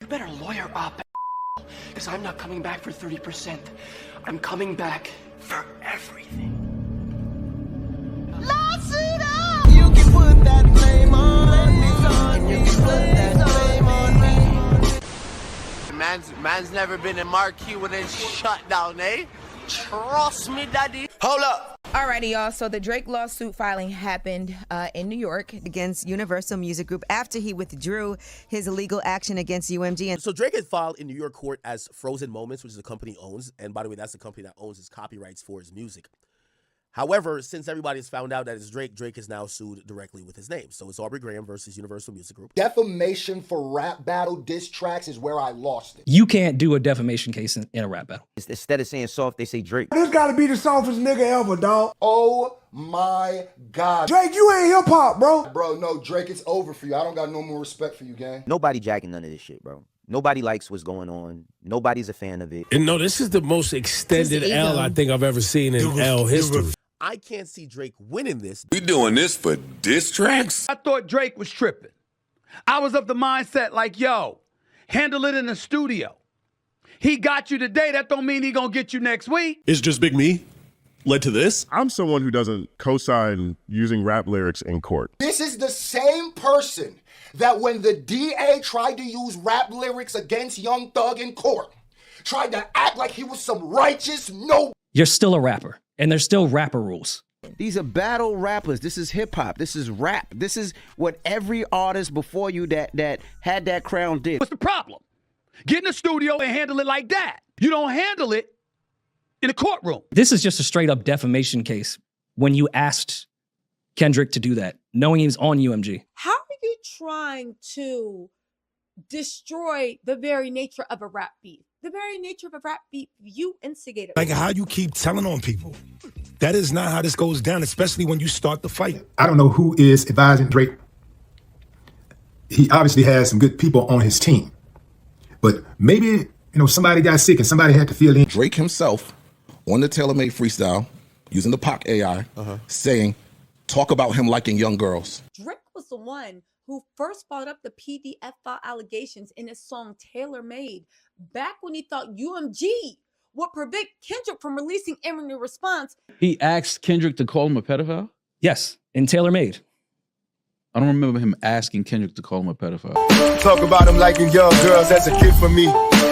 You better lawyer up, because I'm not coming back for 30%. I'm coming back for everything. Lawsuit up! You can put that blame on me, son. You can put that blame on me. Man's never been in marquee when it's shut down, eh? Trust me, daddy. Hold up. Alrighty, y'all. So the Drake lawsuit filing happened in New York against Universal Music Group after he withdrew his legal action against UMG. And so Drake had filed in New York court as Frozen Moments, which is a company he owns. And by the way, that's the company that owns his copyrights for his music. However, since everybody's found out that it's Drake, Drake is now sued directly with his name. So it's Aubrey Graham versus Universal Music Group. Defamation for rap battle diss tracks is where I lost it. You can't do a defamation case in a rap battle. Instead of saying soft, they say Drake. This gotta be the softest nigga ever, dog. Oh my God. Drake, you ain't hip hop, bro. Bro, no, Drake, it's over for you. I don't got no more respect for you, gang. Nobody jacking none of this shit, bro. Nobody likes what's going on. Nobody's a fan of it. And no, this is the most extended L I think I've ever seen in L history. I can't see Drake winning this. We doing this for diss tracks? I thought Drake was tripping. I was of the mindset like, yo, handle it in the studio. He got you today. That don't mean he gonna get you next week. It's just Big Me led to this? I'm someone who doesn't co-sign using rap lyrics in court. This is the same person that when the DA tried to use rap lyrics against Young Thug in court, tried to act like he was some righteous You're still a rapper. And there's still rapper rules. These are battle rappers. This is hip hop. This is rap. This is what every artist before you that had that crown did. What's the problem? Get in the studio and handle it like that. You don't handle it in a courtroom. This is just a straight up defamation case when you asked Kendrick to do that, knowing he was on UMG. How are you trying to destroy the very nature of a rap beef? The very nature of a rap beef you instigated. Like how you keep telling on people. That is not how this goes down, especially when you start the fight. I don't know who is advising Drake. He obviously has some good people on his team. But maybe, somebody got sick and somebody had to fill in. Drake himself on the TaylorMade freestyle, using the POC AI, saying, talk about him liking young girls. Drake was the one who first brought up the PDF file allegations in his song TaylorMade, back when he thought UMG would prevent Kendrick from releasing Aaron in response. He asked Kendrick to call him a pedophile? Yes, in TaylorMade. I don't remember him asking Kendrick to call him a pedophile. Talk about him liking young girls, that's a gift for me.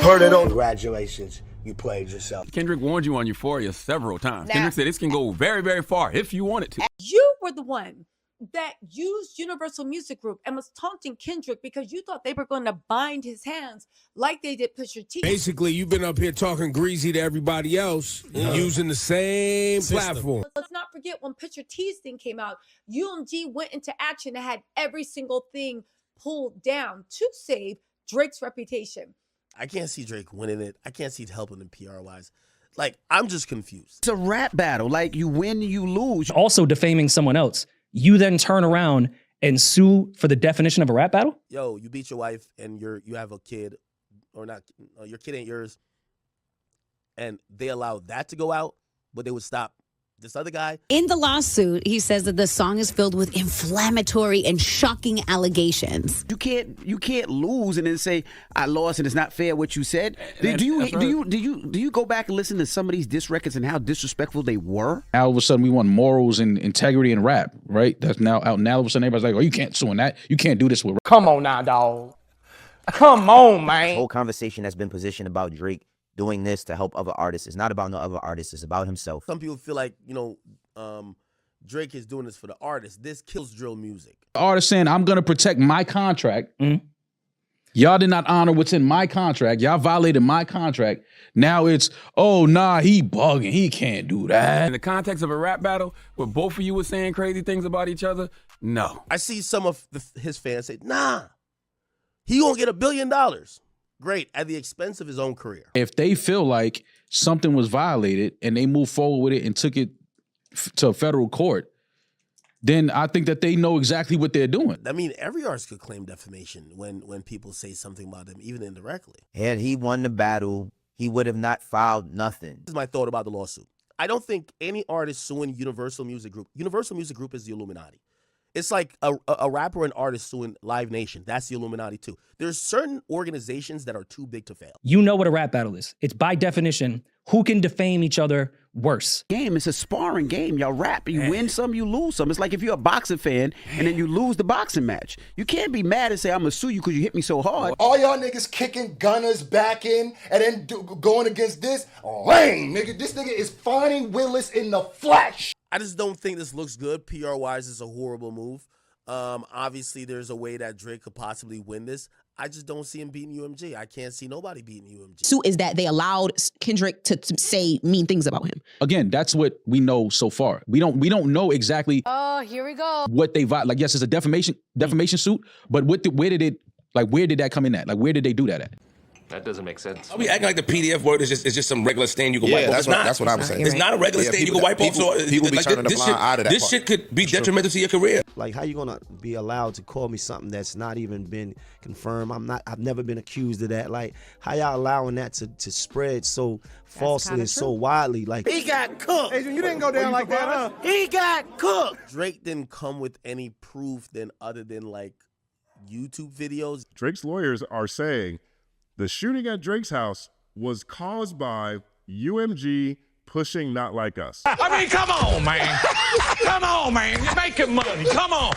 Heard it on. Congratulations, you played yourself. Kendrick warned you on Euphoria several times. Kendrick said this can go very, very far if you want it to. You were the one that used Universal Music Group and was taunting Kendrick because you thought they were going to bind his hands like they did Pusha T. Basically, you've been up here talking greasy to everybody else, using the same platform. Let's not forget when Pusha T's thing came out, UMG went into action and had every single thing pulled down to save Drake's reputation. I can't see Drake winning it. I can't see it helping him PR-wise. Like, I'm just confused. It's a rap battle. Like, you win, you lose. Also defaming someone else. You then turn around and sue for the definition of a rap battle? Yo, you beat your wife and you have a kid, or not, your kid ain't yours, and they allow that to go out, but they would stop this other guy. In the lawsuit, he says that the song is filled with inflammatory and shocking allegations. You can't lose and then say I lost and it's not fair what you said. Do you go back and listen to some of these diss records and how disrespectful they were? All of a sudden we want morals and integrity in rap, right? That's now out. Now all of a sudden everybody's like, oh, you can't sue on that. You can't do this with rap. Come on now, dog. Come on, man. The whole conversation has been positioned about Drake doing this to help other artists. It's not about no other artists. It's about himself. Some people feel like, Drake is doing this for the artist. This kills drill music. The artist saying, I'm going to protect my contract. Y'all did not honor what's in my contract. Y'all violated my contract. Now it's, oh, nah, he bugging. He can't do that. In the context of a rap battle where both of you were saying crazy things about each other, no. I see some of his fans say, nah, he gonna get $1 billion. Great, at the expense of his own career. If they feel like something was violated and they moved forward with it and took it to a federal court, then I think that they know exactly what they're doing. I mean, every artist could claim defamation when people say something about them, even indirectly. Had he won the battle, he would have not filed nothing. This is my thought about the lawsuit. I don't think any artist suing Universal Music Group is the Illuminati. It's like a rapper and artist suing Live Nation. That's the Illuminati too. There's certain organizations that are too big to fail. You know what a rap battle is. It's by definition who can defame each other worse. Game, it's a sparring game. Y'all rap. You win some, you lose some. It's like if you're a boxing fan and then you lose the boxing match. You can't be mad and say, I'm going to sue you because you hit me so hard. All y'all niggas kicking Gunners back in and then going against this. Lame, nigga. This nigga is finding Willis in the flesh. I just don't think this looks good. PR-wise, it's a horrible move. Obviously, there's a way that Drake could possibly win this. I just don't see him beating UMG. I can't see nobody beating UMG. Suit is that they allowed Kendrick to say mean things about him. Again, that's what we know so far. We don't know exactly. Oh, here we go. What they like. Yes, it's a defamation suit, but where did that come in at? Like, where did they do that at? That doesn't make sense. Are we acting like the PDF word is just some regular stain you can wipe off? That's what I'm saying. It's not a regular stain you can wipe off. So people be turning the blind eye to that This part. shit could be detrimental to your career. Like, how you gonna be allowed to call me something that's not even been confirmed? I've never been accused of that. Like, how y'all allowing that to spread so falsely and so widely? Like, He got cooked. Adrian, you didn't go down like that, huh? He got cooked. Drake didn't come with any proof other than like YouTube videos. Drake's lawyers are saying the shooting at Drake's house was caused by UMG pushing Not Like Us. I mean, come on, man. Come on, man. You're making money. Come on.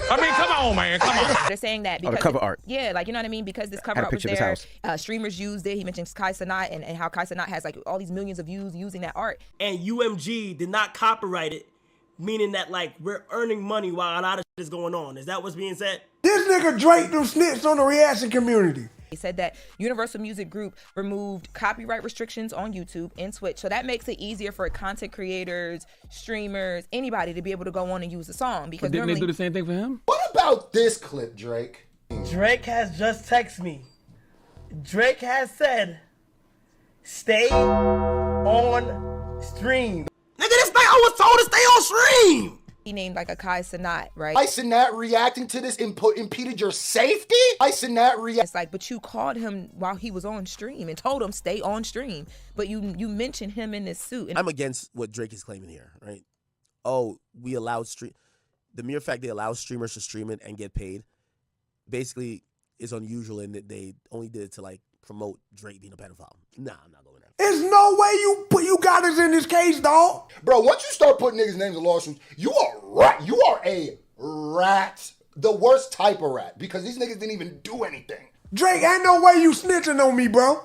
I mean, come on, man. Come on. They're saying that because the cover art. Yeah, like, you know what I mean? Because this cover Had a art was picture of his there. Streamers used it. He mentions Kai Cenat and how Kai Cenat has like all these millions of views using that art. And UMG did not copyright it, meaning that like we're earning money while a lot of shit is going on. Is that what's being said? This nigga Drake them snitched on the reaction community. He said that Universal Music Group removed copyright restrictions on YouTube and Twitch. So that makes it easier for content creators, streamers, anybody to be able to go on and use the song. Because But didn't they do the same thing for him? What about this clip, Drake? Drake has just texted me. Drake has said, stay on stream. Nigga, this thing I was told to stay on stream. He named like a Kai Cenat, right? Kai Cenat reacting to this impeded your safety? Kai Cenat It's like, but you called him while he was on stream and told him stay on stream. But you mentioned him in this suit. And I'm against what Drake is claiming here, right? Oh, we allowed the mere fact they allow streamers to stream it and get paid basically is unusual, and that they only did it to like promote Drake being a pedophile. Nah, I'm not going there. There's no way you got us in this case, dog. Bro, once you start putting niggas' names in lawsuits, you are rat. You are a rat. The worst type of rat, because these niggas didn't even do anything. Drake, ain't no way you snitching on me, bro.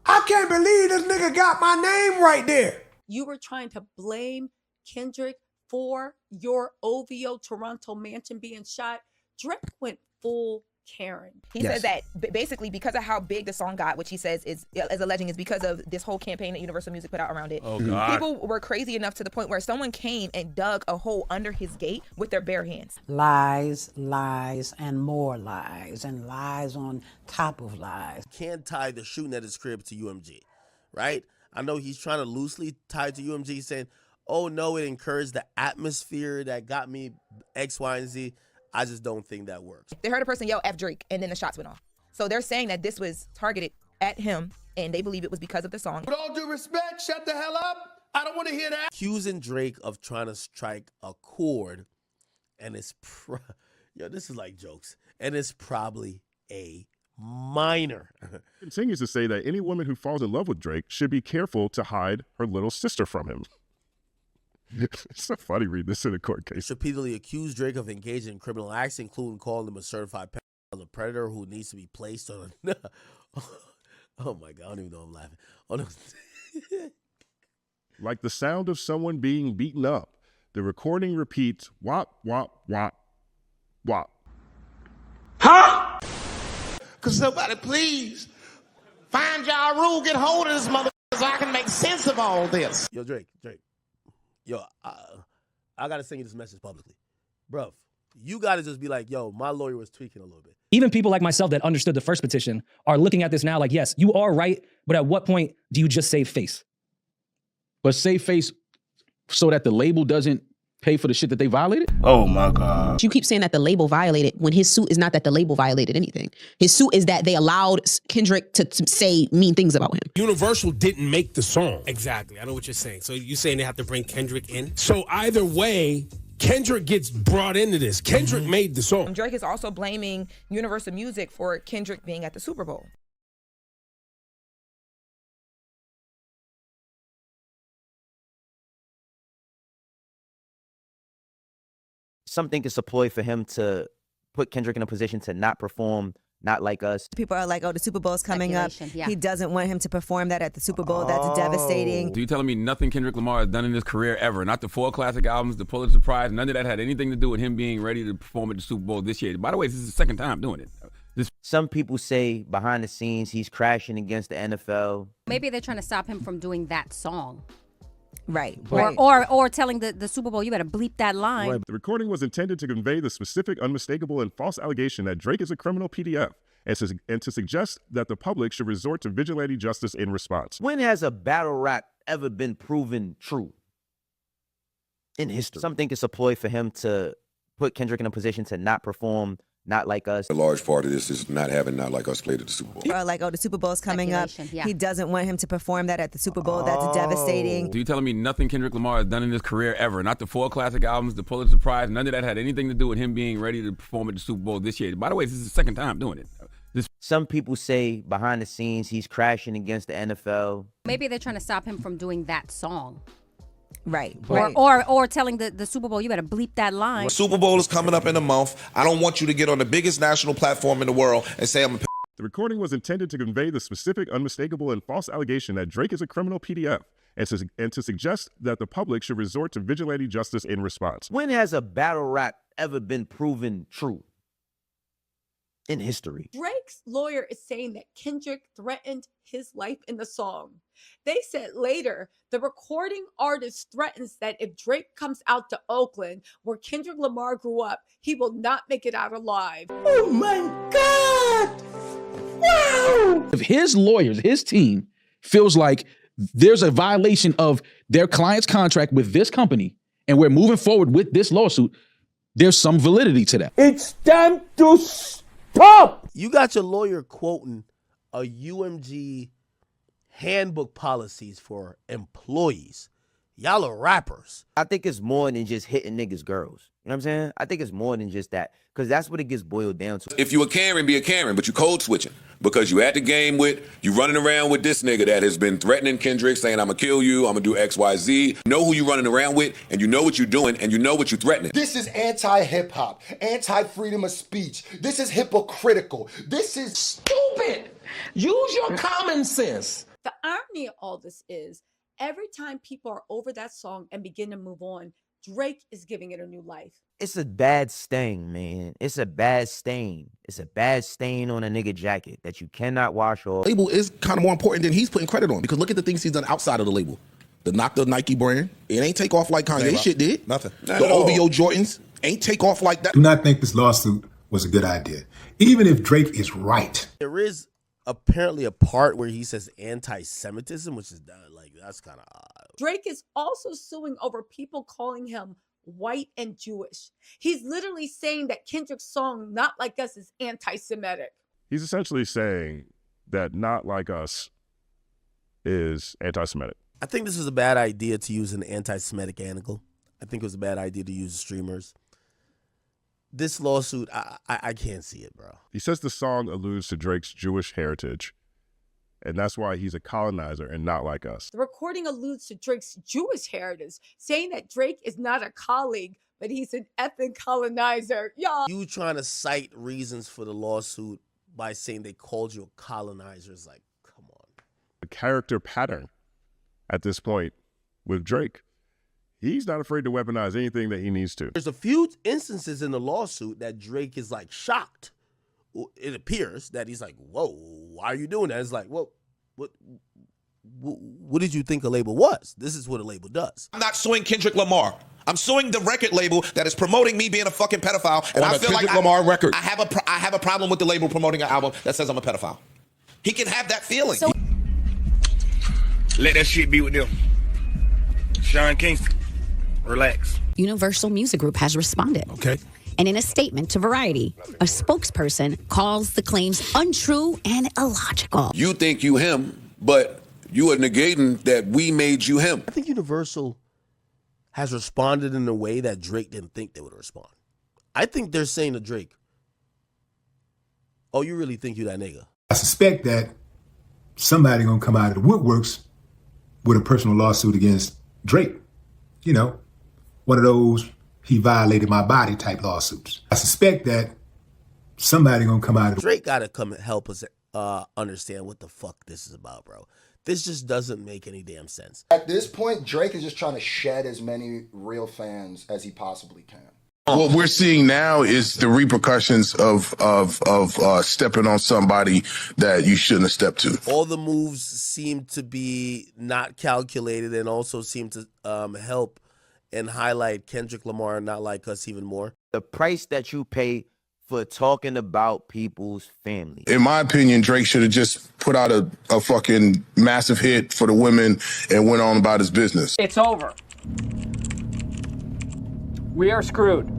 I can't believe this nigga got my name right there. You were trying to blame Kendrick for your OVO Toronto mansion being shot. Drake went full Karen. He says that basically because of how big the song got, which he says is alleging is because of this whole campaign that Universal Music put out around it. Oh, God. People were crazy enough to the point where someone came and dug a hole under his gate with their bare hands. Lies, lies, and more lies, and lies on top of lies. Can't tie the shooting at his crib to UMG, right? I know he's trying to loosely tie it to UMG, saying, oh no, it encouraged the atmosphere that got me X, Y, and Z. I just don't think that works. They heard a person yell F Drake and then the shots went off. So they're saying that this was targeted at him and they believe it was because of the song. With all due respect, shut the hell up. I don't want to hear that. Accusing Drake of trying to strike a chord, and it's this is like jokes, and it's probably a minor. Continues to say that any woman who falls in love with Drake should be careful to hide her little sister from him. It's so funny reading this in a court case. Repeatedly accused Drake of engaging in criminal acts, including calling him a certified predator who needs to be placed on a... Oh my God, I don't even know I'm laughing. Oh no. Like the sound of someone being beaten up, the recording repeats wop, wop, wop, wop. Huh? Could somebody please find y'all rule, get hold of this mother so I can make sense of all this. Yo, Drake. Yo, I gotta send you this message publicly. Bruv, you gotta just be like, yo, my lawyer was tweaking a little bit. Even people like myself that understood the first petition are looking at this now like, yes, you are right, but at what point do you just save face? But save face so that the label doesn't pay for the shit that they violated? Oh my God. You keep saying that the label violated when his suit is not that the label violated anything. His suit is that they allowed Kendrick to say mean things about him. Universal didn't make the song. Exactly. I know what you're saying. So you're saying they have to bring Kendrick in? So either way, Kendrick gets brought into this. Kendrick made the song. Drake is also blaming Universal Music for Kendrick being at the Super Bowl. Some think it's a ploy for him to put Kendrick in a position to not perform Not Like Us. People are like, oh, the Super Bowl's coming up. Yeah. He doesn't want him to perform that at the Super Bowl. That's devastating. So you telling me nothing Kendrick Lamar has done in his career ever? Not the 4 classic albums, the Pulitzer Prize, none of that had anything to do with him being ready to perform at the Super Bowl this year. By the way, this is the second time doing it. Some people say behind the scenes he's crashing against the NFL. Maybe they're trying to stop him from doing that song. Right. Or telling the Super Bowl, you better bleep that line. Right. The recording was intended to convey the specific, unmistakable, and false allegation that Drake is a criminal PDF, and to suggest that the public should resort to vigilante justice in response. When has a battle rap ever been proven true in history? Some think it's a ploy for him to put Kendrick in a position to not perform Not Like Us. A large part of this is not having Not Like Us played at the Super Bowl. People are like, oh, the Super Bowl's coming up. He doesn't want him to perform that at the Super Bowl. That's devastating. So you telling me nothing Kendrick Lamar has done in his career ever? Not the 4 classic albums, the Pulitzer Prize, none of that had anything to do with him being ready to perform at the Super Bowl this year. By the way, this is the second time doing it. Some people say behind the scenes he's crashing against the NFL. Maybe they're trying to stop him from doing that song. Right. Or telling the Super Bowl, you better bleep that line. Super Bowl is coming up in a month. I don't want you to get on the biggest national platform in the world and say I'm a... The recording was intended to convey the specific, unmistakable, and false allegation that Drake is a criminal PDF, and to suggest that the public should resort to vigilante justice in response. When has a battle rap ever been proven true in history? Drake's lawyer is saying that Kendrick threatened his life in the song. They said later, the recording artist threatens that if Drake comes out to Oakland, where Kendrick Lamar grew up, he will not make it out alive. Oh my God! Wow! If his lawyers, his team, feels like there's a violation of their client's contract with this company, and we're moving forward with this lawsuit, there's some validity to that. It's time to stop. You got your lawyer quoting a UMG handbook policies for employees. Y'all are rappers. I think it's more than just hitting niggas' girls. You know what I'm saying? I think it's more than just that, because that's what it gets boiled down to. If you a Karen, be a Karen, but you code switching because you at the game with, you running around with this nigga that has been threatening Kendrick, saying I'm gonna kill you, I'm gonna do X, Y, Z. Know who you running around with, and you know what you're doing, and you know what you're threatening. This is anti-hip-hop, anti-freedom of speech. This is hypocritical. This is stupid. Use your common sense. The irony of all this is, every time people are over that song and begin to move on, Drake is giving it a new life. It's a bad stain, man. It's a bad stain. It's a bad stain on a nigga jacket that you cannot wash off. Label is kind of more important than he's putting credit on, because look at the things he's done outside of the label. The knock the Nike brand, it ain't take off like Kanye shit did. Nothing. The OVO Jordans ain't take off like that. Do not think this lawsuit was a good idea, even if Drake is right. There is apparently a part where he says anti-Semitism, which is like, that's kind of odd. Drake is also suing over people calling him white and Jewish. He's literally saying that Kendrick's song Not Like Us is anti-Semitic. He's essentially saying that Not Like Us is anti-Semitic. I think this was a bad idea to use an anti-Semitic angle. I think it was a bad idea to use streamers. This lawsuit, I can't see it, bro. He says the song alludes to Drake's Jewish heritage, and that's why he's a colonizer and not like us. The recording alludes to Drake's Jewish heritage, saying that Drake is not a colleague, but he's an ethnic colonizer. Y'all. You trying to cite reasons for the lawsuit by saying they called you a colonizer is like, come on. The character pattern at this point with Drake, he's not afraid to weaponize anything that he needs to. There's a few instances in the lawsuit that Drake is like shocked. It appears that he's like, whoa, why are you doing that? It's like, well, what did you think a label was? This is what a label does. I'm not suing Kendrick Lamar. I'm suing the record label that is promoting me being a fucking pedophile. And I feel like Lamar record. I have a problem with the label promoting an album that says I'm a pedophile. He can have that feeling. Let that shit be with them. Sean Kingston, relax. Universal Music Group has responded. Okay. And in a statement to Variety, a spokesperson calls the claims untrue and illogical. You think you him, but you are negating that we made you him. I think Universal has responded in a way that Drake didn't think they would respond. I think they're saying to Drake, oh, you really think you that nigga? I suspect that somebody gonna come out of the woodworks with a personal lawsuit against Drake. You know, one of those he violated my body type lawsuits. I suspect that somebody gonna come out of Drake gotta come and help us understand what the fuck this is about, bro. This just doesn't make any damn sense. At this point, Drake is just trying to shed as many real fans as he possibly can. What we're seeing now is the repercussions of stepping on somebody that you shouldn't have stepped to. All the moves seem to be not calculated and also seem to help and highlight Kendrick Lamar Not Like Us even more. The price that you pay for talking about people's family. In my opinion, Drake should have just put out a fucking massive hit for the women and went on about his business. It's over. We are screwed.